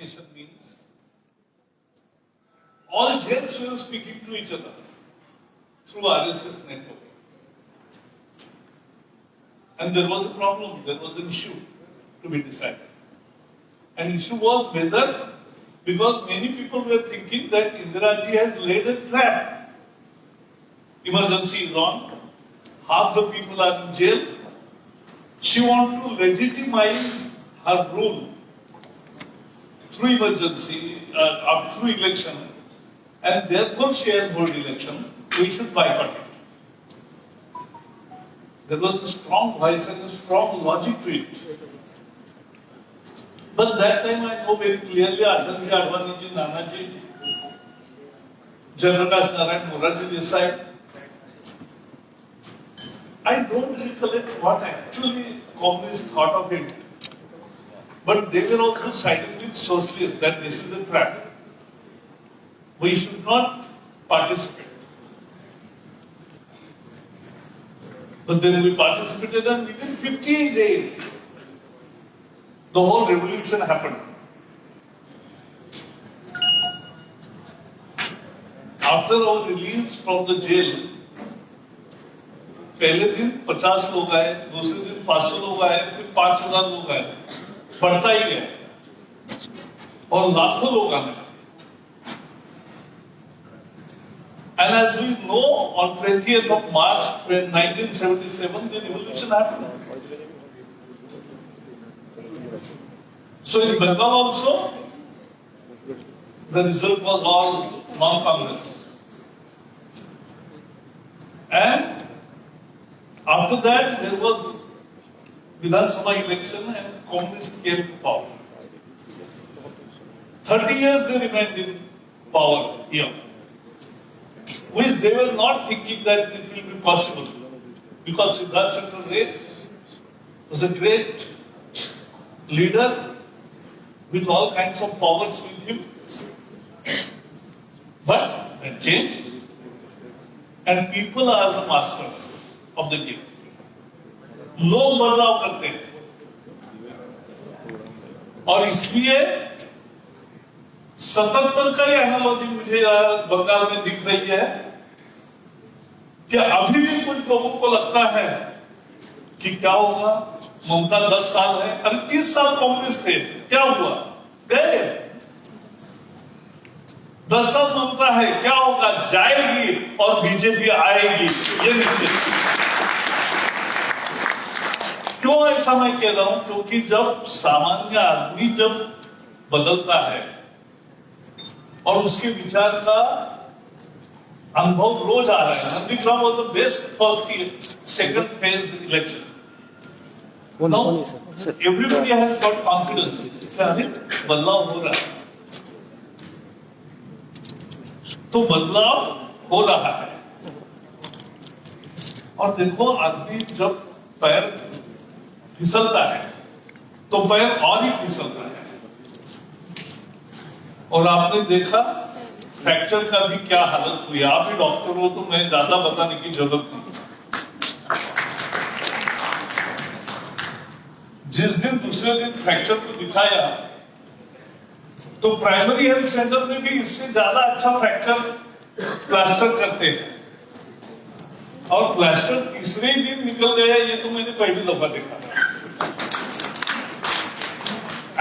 organization means all jails were speaking to each other through RSS network. And there was a problem, there was an issue to be decided. And issue was whether, because many people were thinking that Indira Ji has laid a trap. Emergency is on, half the people are in jail. She wants to legitimize her rule through emergency, through election, and therefore she has hold election. We should bifurcate. There was a strong voice and a strong logic to it. But that time I know very clearly, Atalji Advani ji, Nana ji, Jayaprakash Narayan, Morarji Desai, I don't recollect what actually communists thought of it. But they were also siding with socialists that this is a trap. We should not participate. But then we participated, and within 50 days, the whole revolution happened. After our release from the jail, पहले दिन 50 लोग आए, दूसरे दिन 500 लोग आए, फिर 5000 लोग आए, बढ़ता ही गया और लाखों लोग आने लगे. And as we know, on 20th of March 1977, the revolution happened. So in Bengal also, the result was all non-Congress. And after that, there was Vidhan Sabha election and communists came to power. 30 years they remained in power here. Which they were not thinking that it will be possible. Because Siddharth Chandra Ray was a great leader with all kinds of powers with him. But it changed. And people are the masters of the game. लोग बदलाव करते हैं. और इसलिए 77 का ही analogy मुझे बंगाल में दिख रही है कि अभी भी कुछ लोगों को लगता है कि क्या होगा, ममता 10 साल है, अरे 30 साल कांग्रेस थे, क्या हुआ, गए. 10 साल ममता है, क्या होगा, जाएगी और बीजेपी आएगी. ये निश्चित. क्यों ऐसा मैं कह रहा हूं? क्योंकि जब सामान्य आदमी जब बदलता है और उसके विचार का अनुभव रोज आ रहा है. Nandigram was the best first second phase election. Now everybody has got confidence. बदलाव हो रहा है. तो बदलाव हो रहा है. और देखो, आदमी जब पैर फिसलता है तो पैर और ही फिसलता है. और आपने देखा फ्रैक्चर का भी क्या हालत हुई. आप भी डॉक्टर हो तो मैं ज्यादा बताने की जरूरत नहीं. जिस दिन दूसरे दिन फ्रैक्चर को दिखाया तो प्राइमरी हेल्थ सेंटर में भी इससे ज्यादा अच्छा फ्रैक्चर प्लास्टर करते हैं. और प्लास्टर तीसरे दिन निकल गया, ये तो मैंने पहली दफा देखा.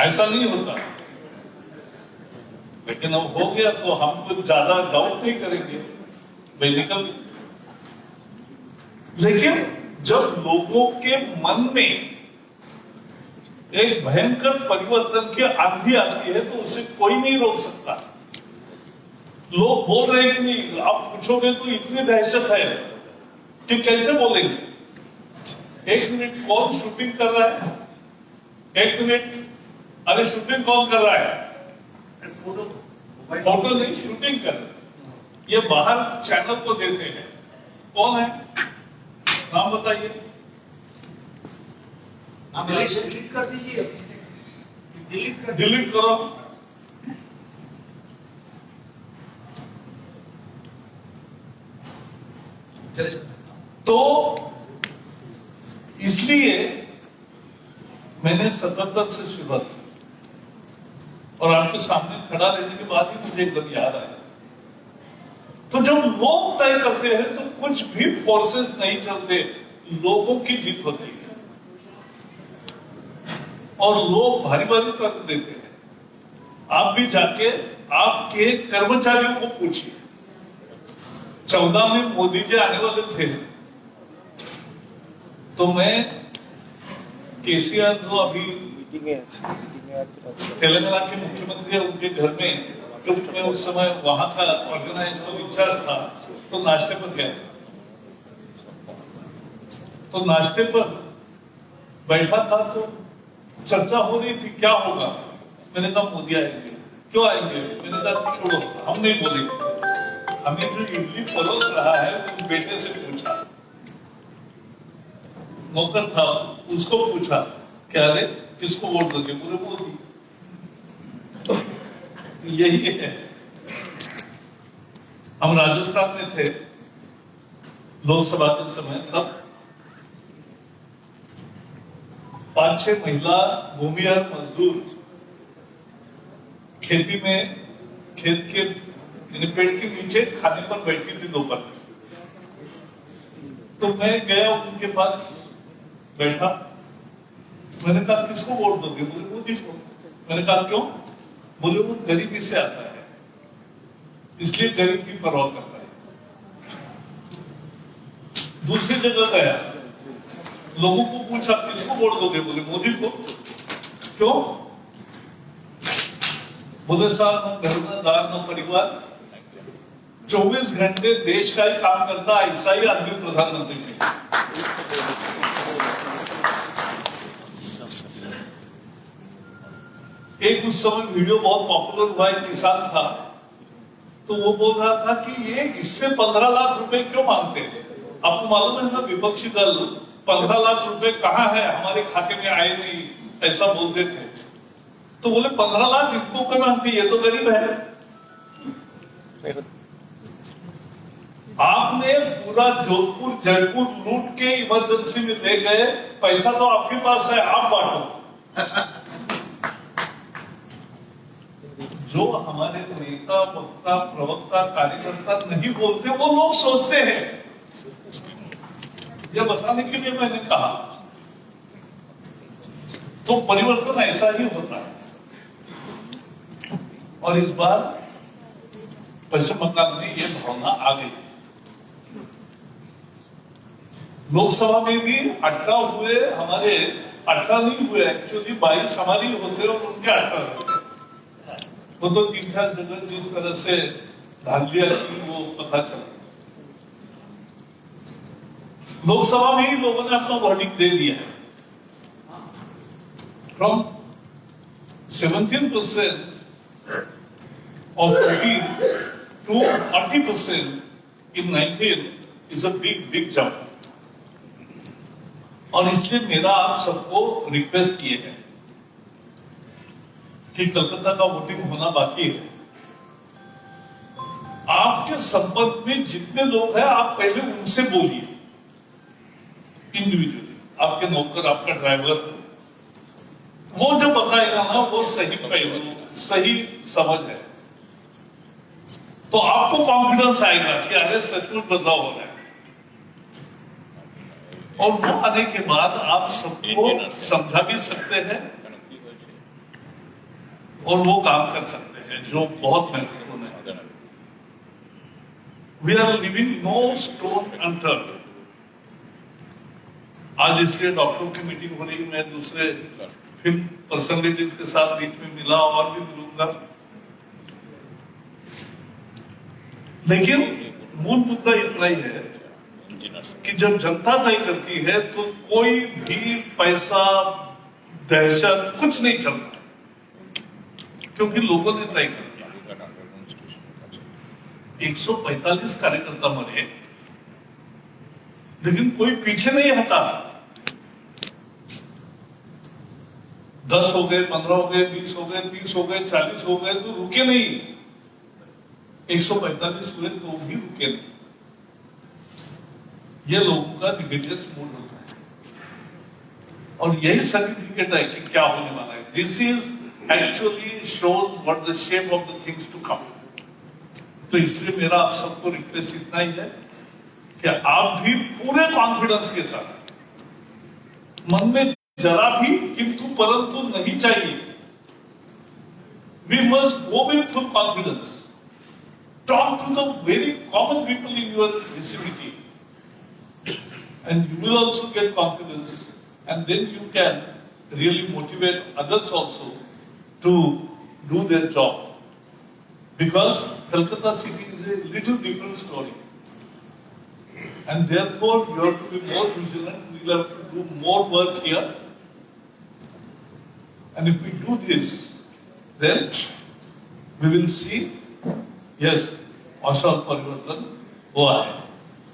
ऐसा नहीं होता. लेकिन अब हो गया तो हम कुछ ज्यादा डाउट नहीं करेंगे, मेडिकल. लेकिन जब लोगों के मन में एक भयंकर परिवर्तन की आंधी आती है तो उसे कोई नहीं रोक सकता. लोग बोल रहे कि नहीं, आप पूछोगे तो इतनी दहशत है कि कैसे बोलेंगे. 1 मिनट कौन शूटिंग कर रहा है, 1 मिनट, अरे शूटिंग कौन कर रहा है, फोटो नहीं, शूटिंग कर. ये बाहर चैनल को देते हैं. कौन है, नाम बताइए. डिलीट कर दीजिए, डिलीट करो. तो इसलिए मैंने 77 से शुरुआत की. और आपके सामने खड़ा रहने के बाद ही मुझे एकदम याद आया। तो जब लोग तय करते हैं तो कुछ भी फोर्सेस नहीं चलते, लोगों की जीत होती है और लोग भारी भारी तर्क देते हैं। आप भी जाके आपके कर्मचारियों को पूछिए। 14 में मोदी जी आने वाले थे तो मैं केसीआर जो अभी तेलंगाना के मुख्यमंत्री है उनके घर में, क्योंकि मैं उस समय वहां था, ऑर्गेनाइज को इंचार्ज था, तो नाश्ते पर गया। तो नाश्ते पर बैठा था तो चर्चा हो रही थी क्या होगा। मैंने कहा मोदी आएंगे। क्यों आएंगे? मैंने कहा छोड़ो, हम नहीं बोलेंगे। हमें जो इडली परोस रहा है उस बेटे से पूछा, नौकर था, उसको पूछा क्या रे किसको वोट दोगे? बोले मोदी। यही है। हम राजस्थान में थे लोकसभा के समय, तब 5-6 महिला भूमिहीन मजदूर खेती में, खेत के पेड़ के नीचे खाने पर बैठी थी दोपहर में। तो मैं गया उनके पास बैठा। मैंने कहा किसको वोट दोगे? बोले मोदी को। मैंने कहा क्यों? बोले वो गरीबी से आता है इसलिए गरीब की परवाह करता है। दूसरी जगह गया, लोगों को पूछा किसको वोट दोगे? बोले मोदी को। क्यों? बोले साहब न घर न दार न परिवार, 24 घंटे देश का ही काम करता, ऐसा ही आदमी प्रधानमंत्री चाहिए। एक उस समय वीडियो बहुत पॉपुलर हुआ, एक किसान था तो वो बोल रहा था कि ये इससे 15 लाख रुपए क्यों मांगते हैं? आपको मालूम है ना, विपक्षी दल 15 लाख रुपए कहाँ है, हमारे खाते में आए नहीं, ऐसा बोलते थे। तो बोले 15 लाख इनको क्यों मांगती, ये तो गरीब है। आपने पूरा जोधपुर जयपुर लूट के इमरजेंसी में ले गए, पैसा तो आपके पास है, आप बांटो। जो हमारे नेता, वक्ता, प्रवक्ता, कार्यकर्ता नहीं बोलते वो लोग सोचते हैं। यह बताने के लिए मैंने कहा। तो परिवर्तन ऐसा ही होता है और इस बार पश्चिम बंगाल में यह भावना आ गई। लोकसभा में भी 18 हुए हमारे, 18 नहीं हुए एक्चुअली, 22 हमारी होते और उनके 18 होते। वो तो 3-4 जगह जिस तरह से धांधलिया की वो पता चला। लोकसभा में ही लोगों ने अपना वर्डिंग दे दिया है। From 17% of 14 to 40% in 19 is a big jump। और इसलिए मेरा आप सबको रिक्वेस्ट ये है कि कलकत्ता का वोटिंग होना बाकी है। आपके संपर्क में जितने लोग हैं आप पहले उनसे बोलिए इंडिविजुअली। आपके नौकर, आपका ड्राइवर, वो जो बताएगा ना वो सही पहलू, सही समझ है, तो आपको कॉन्फिडेंस आएगा कि अरे सचमुच बदलाव हो रहा है। और वो आने के बाद आप सबको समझा भी सकते हैं और वो काम कर सकते हैं जो बहुत महत्वपूर्ण है। We are leaving no stone unturned. आज इसलिए डॉक्टरों की मीटिंग हो रही, मैं दूसरे फिल्म पर्सनलिटीज के साथ बीच में मिला और भी मिलूंगा। लेकिन मूल मुद्दा इतना ही है कि जब जनता तय करती है तो कोई भी पैसा, दहशत कुछ नहीं चलता, क्योंकि लोगों ने तय कर दिया। 145 कार्यकर्ता मरे लेकिन कोई पीछे नहीं हटा। 10 हो गए, 15 हो गए, 20 हो गए, 30 हो गए, 40 हो गए, तो रुके नहीं। 145 हुए तो भी रुके नहीं। ये लोगों का रिलीजियस मूड होता है और यही सर्टिफिकेट है कि क्या होने वाला है। This is actually shows what the shape of the things to come. तो इसलिए मेरा आप सबको रिक्वेस्ट इतना ही है कि आप भी पूरे कॉन्फिडेंस के साथ, मन में जरा भी किंतु परंतु नहीं चाहिए. We must go with full confidence. Talk to the very common people in your vicinity, and you will also get confidence, and then you can really motivate others also to do their job. Because Calcutta city is a little different story, and therefore you have to be more vigilant. We will have to do more work here, and if we do this, then we will see, yes, औषध परिवर्तन हुआ है,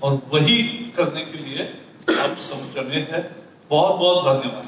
और वही करने के लिए अब सब जमे हैं. बहुत बहुत धन्यवाद.